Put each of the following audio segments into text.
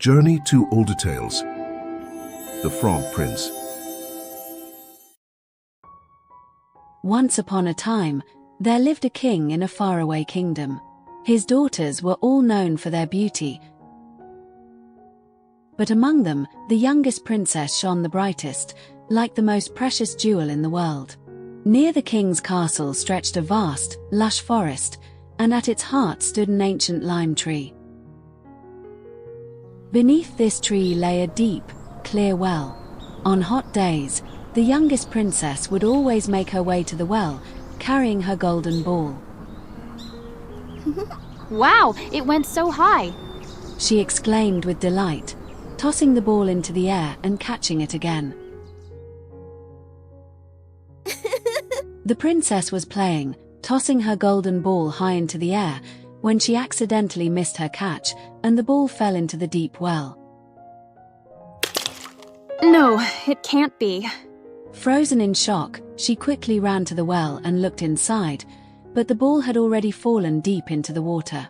Journey to Older Tales. The Frog Prince. Once upon a time, there lived a king in a faraway kingdom. His daughters were all known for their beauty, but among them, the youngest princess shone the brightest, like the most precious jewel in the world. Near the king's castle stretched a vast, lush forest, and at its heart stood an ancient lime tree. Beneath this tree lay a deep, clear well. On hot days, the youngest princess would always make her way to the well, carrying her golden ball. Wow, it went so high! She exclaimed with delight, tossing the ball into the air and catching it again. The princess was playing, tossing her golden ball high into the air, when she accidentally missed her catch, and the ball fell into the deep well. No, it can't be. Frozen in shock, she quickly ran to the well and looked inside, but the ball had already fallen deep into the water.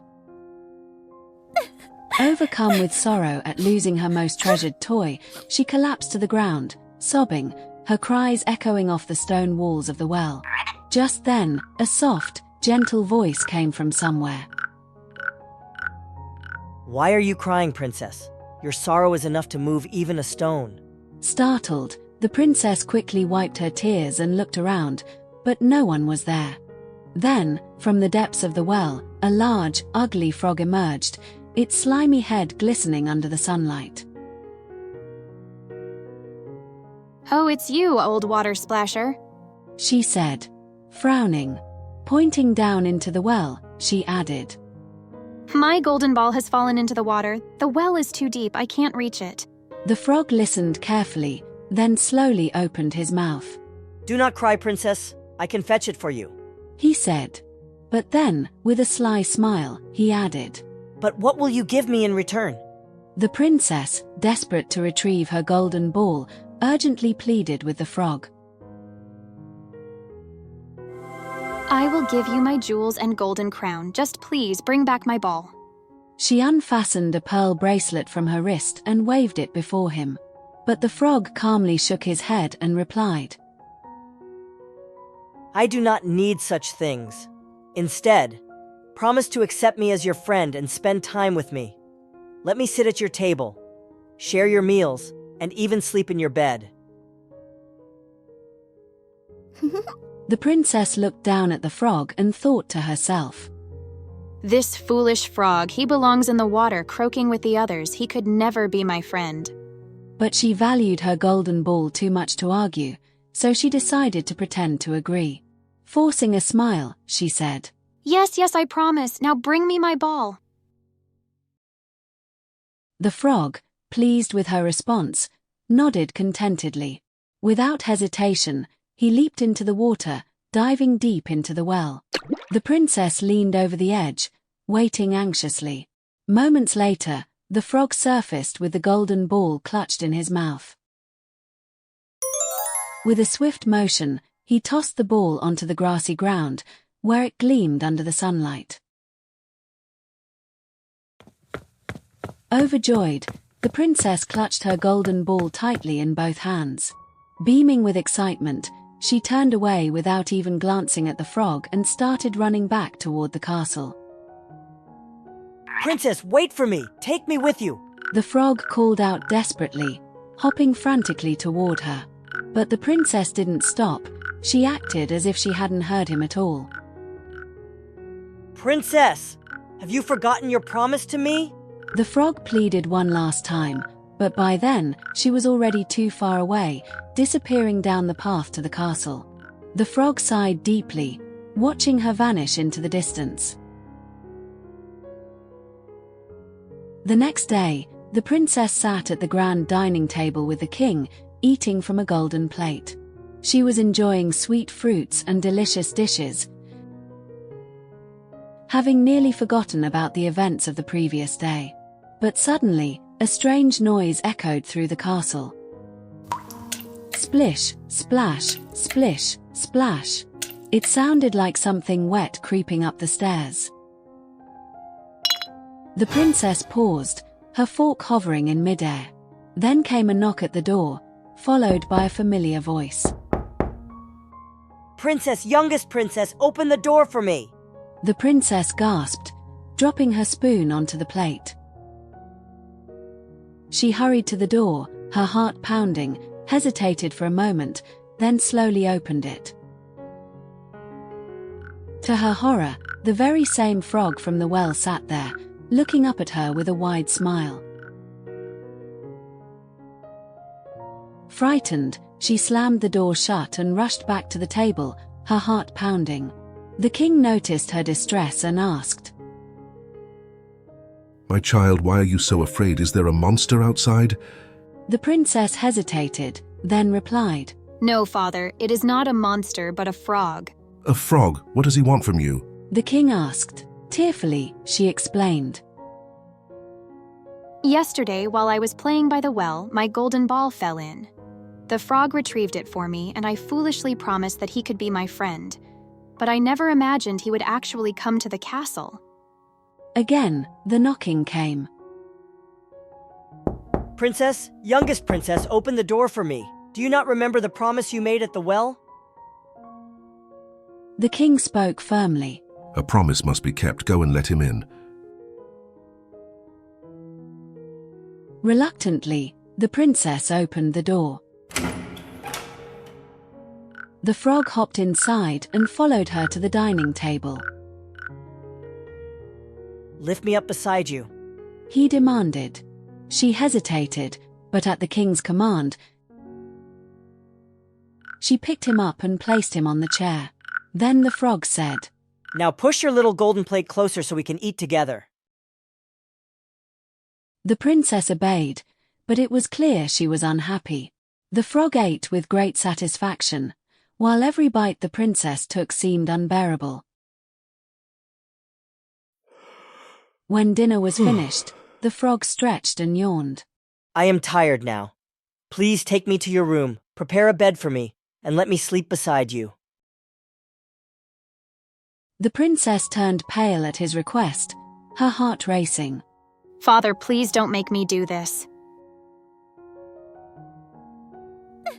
Overcome with sorrow at losing her most treasured toy, she collapsed to the ground, sobbing, her cries echoing off the stone walls of the well. Just then, a soft, gentle voice came from somewhere. Why are you crying, princess? Your sorrow is enough to move even a stone. Startled, the princess quickly wiped her tears and looked around, but no one was there. Then, from the depths of the well, a large, ugly frog emerged, its slimy head glistening under the sunlight. Oh, it's you, old water splasher. She said, frowning. Pointing down into the well, she added, My golden ball has fallen into the water. The well is too deep, I can't reach it. The frog listened carefully, then slowly opened his mouth. Do not cry, princess. I can fetch it for you, he said. But then, with a sly smile, he added, But what will you give me in return? The princess, desperate to retrieve her golden ball, urgently pleaded with the frog. I will give you my jewels and golden crown. Just please bring back my ball. She unfastened a pearl bracelet from her wrist and waved it before him. But the frog calmly shook his head and replied, I do not need such things. Instead, promise to accept me as your friend and spend time with me. Let me sit at your table, share your meals, and even sleep in your bed. The princess looked down at the frog and thought to herself, This foolish frog, he belongs in the water croaking with the others. He could never be my friend. But she valued her golden ball too much to argue, so she decided to pretend to agree. Forcing a smile, she said, Yes, I promise. Now bring me my ball. The frog, pleased with her response, nodded contentedly. Without hesitation, he leaped into the water, diving deep into the well. The princess leaned over the edge, waiting anxiously. Moments later, the frog surfaced with the golden ball clutched in his mouth. With a swift motion, he tossed the ball onto the grassy ground, where it gleamed under the sunlight. Overjoyed, the princess clutched her golden ball tightly in both hands. Beaming with excitement, she turned away without even glancing at the frog and started running back toward the castle. Princess, wait for me! Take me with you! The frog called out desperately, hopping frantically toward her. But the princess didn't stop. She acted as if she hadn't heard him at all. Princess, have you forgotten your promise to me? The frog pleaded one last time, but by then, she was already too far away, disappearing down the path to the castle. The frog sighed deeply, watching her vanish into the distance. The next day, the princess sat at the grand dining table with the king, eating from a golden plate. She was enjoying sweet fruits and delicious dishes, having nearly forgotten about the events of the previous day. But suddenly, a strange noise echoed through the castle. Splish, splash, splish, splash. It sounded like something wet creeping up the stairs. The princess paused, her fork hovering in midair. Then came a knock at the door, followed by a familiar voice. Princess, youngest princess, open the door for me! The princess gasped, dropping her spoon onto the plate. She hurried to the door, her heart pounding, hesitated for a moment, then slowly opened it. To her horror, the very same frog from the well sat there, looking up at her with a wide smile. Frightened, she slammed the door shut and rushed back to the table, her heart pounding. The king noticed her distress and asked, My child, why are you so afraid? Is there a monster outside? The princess hesitated, then replied, No, father, it is not a monster but a frog. A frog? What does he want from you? The king asked. Tearfully, she explained. Yesterday, while I was playing by the well, my golden ball fell in. The frog retrieved it for me, and I foolishly promised that he could be my friend. But I never imagined he would actually come to the castle. Again, the knocking came. Princess, youngest princess, open the door for me. Do you not remember the promise you made at the well? The king spoke firmly. A promise must be kept. Go and let him in. Reluctantly, the princess opened the door. The frog hopped inside and followed her to the dining table. Lift me up beside you. He demanded. She hesitated, but at the king's command, she picked him up and placed him on the chair. Then the frog said, Now push your little golden plate closer so we can eat together. The princess obeyed, but it was clear she was unhappy. The frog ate with great satisfaction, while every bite the princess took seemed unbearable. When dinner was finished, the frog stretched and yawned. I am tired now. Please take me to your room, prepare a bed for me, and let me sleep beside you. The princess turned pale at his request, her heart racing. Father, please don't make me do this.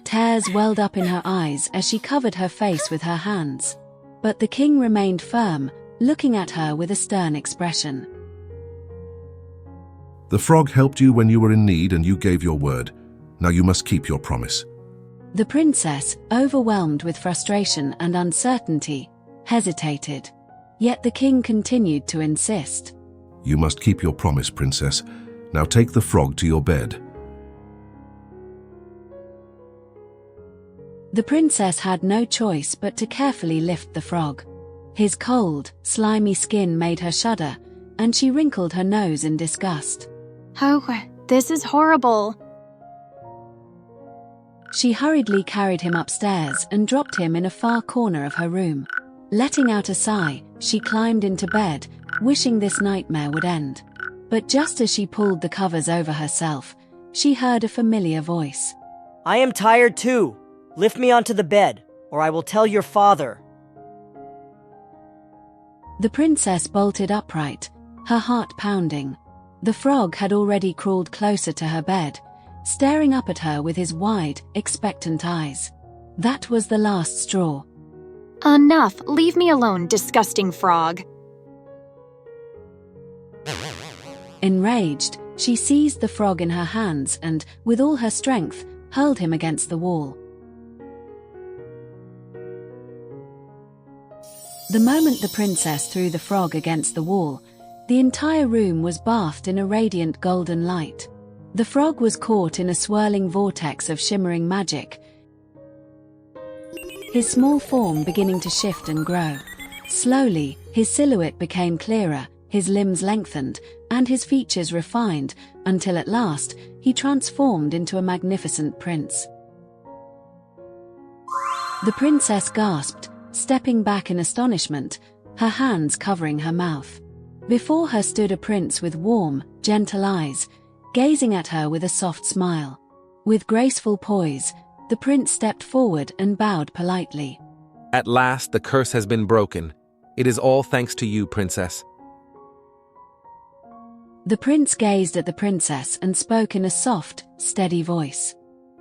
Tears welled up in her eyes as she covered her face with her hands. But the king remained firm, looking at her with a stern expression. The frog helped you when you were in need and you gave your word. Now you must keep your promise. The princess, overwhelmed with frustration and uncertainty, hesitated. Yet the king continued to insist. You must keep your promise, princess. Now take the frog to your bed. The princess had no choice but to carefully lift the frog. His cold, slimy skin made her shudder, and she wrinkled her nose in disgust. Oh, this is horrible. She hurriedly carried him upstairs and dropped him in a far corner of her room. Letting out a sigh, she climbed into bed, wishing this nightmare would end. But just as she pulled the covers over herself, she heard a familiar voice. I am tired too. Lift me onto the bed, or I will tell your father. The princess bolted upright, her heart pounding. The frog had already crawled closer to her bed, staring up at her with his wide, expectant eyes. That was the last straw. Enough! Leave me alone, disgusting frog! Enraged, she seized the frog in her hands and, with all her strength, hurled him against the wall. The moment the princess threw the frog against the wall, the entire room was bathed in a radiant golden light. The frog was caught in a swirling vortex of shimmering magic, his small form beginning to shift and grow. Slowly, his silhouette became clearer, his limbs lengthened, and his features refined, until at last, he transformed into a magnificent prince. The princess gasped, stepping back in astonishment, her hands covering her mouth. Before her stood a prince with warm, gentle eyes, gazing at her with a soft smile. With graceful poise, the prince stepped forward and bowed politely. At last, the curse has been broken. It is all thanks to you, princess. The prince gazed at the princess and spoke in a soft, steady voice.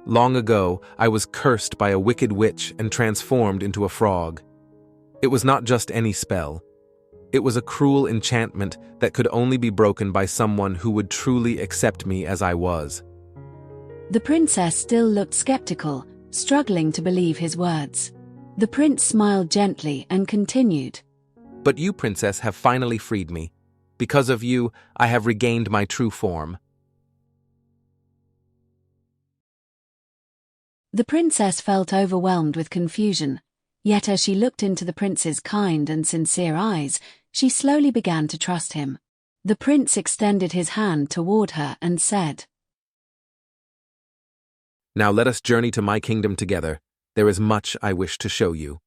Long ago, I was cursed by a wicked witch and transformed into a frog. It was not just any spell. It was a cruel enchantment that could only be broken by someone who would truly accept me as I was. The princess still looked skeptical, struggling to believe his words. The prince smiled gently and continued. But you, princess, have finally freed me. Because of you, I have regained my true form. The princess felt overwhelmed with confusion, yet as she looked into the prince's kind and sincere eyes, she slowly began to trust him. The prince extended his hand toward her and said, Now let us journey to my kingdom together. There is much I wish to show you.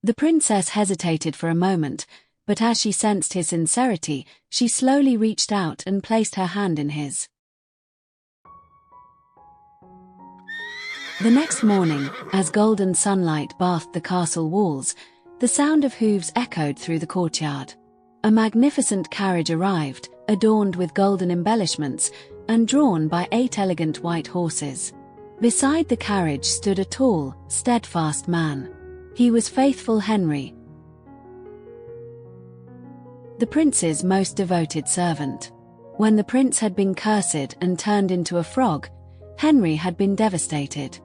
The princess hesitated for a moment, but as she sensed his sincerity, she slowly reached out and placed her hand in his. The next morning, as golden sunlight bathed the castle walls, the sound of hooves echoed through the courtyard. A magnificent carriage arrived, adorned with golden embellishments, and drawn by 8 elegant white horses. Beside the carriage stood a tall, steadfast man. He was faithful Henry, the prince's most devoted servant. When the prince had been cursed and turned into a frog, Henry had been devastated.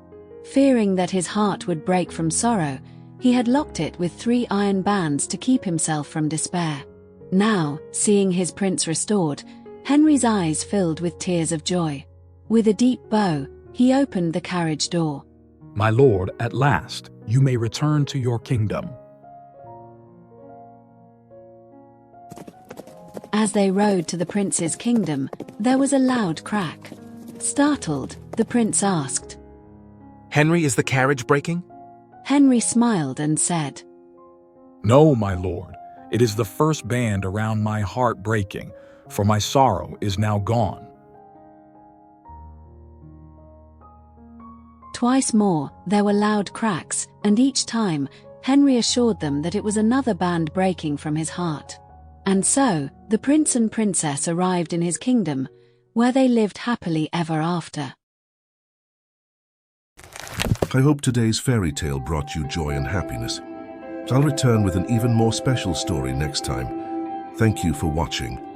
Fearing that his heart would break from sorrow, he had locked it with 3 iron bands to keep himself from despair. Now, seeing his prince restored, Henry's eyes filled with tears of joy. With a deep bow, he opened the carriage door. My lord, at last, you may return to your kingdom. As they rode to the prince's kingdom, there was a loud crack. Startled, the prince asked, Henry, is the carriage breaking? Henry smiled and said, No, my lord, it is the first band around my heart breaking, for my sorrow is now gone. Twice more, there were loud cracks, and each time, Henry assured them that it was another band breaking from his heart. And so, the prince and princess arrived in his kingdom, where they lived happily ever after. I hope today's fairy tale brought you joy and happiness. I'll return with an even more special story next time. Thank you for watching.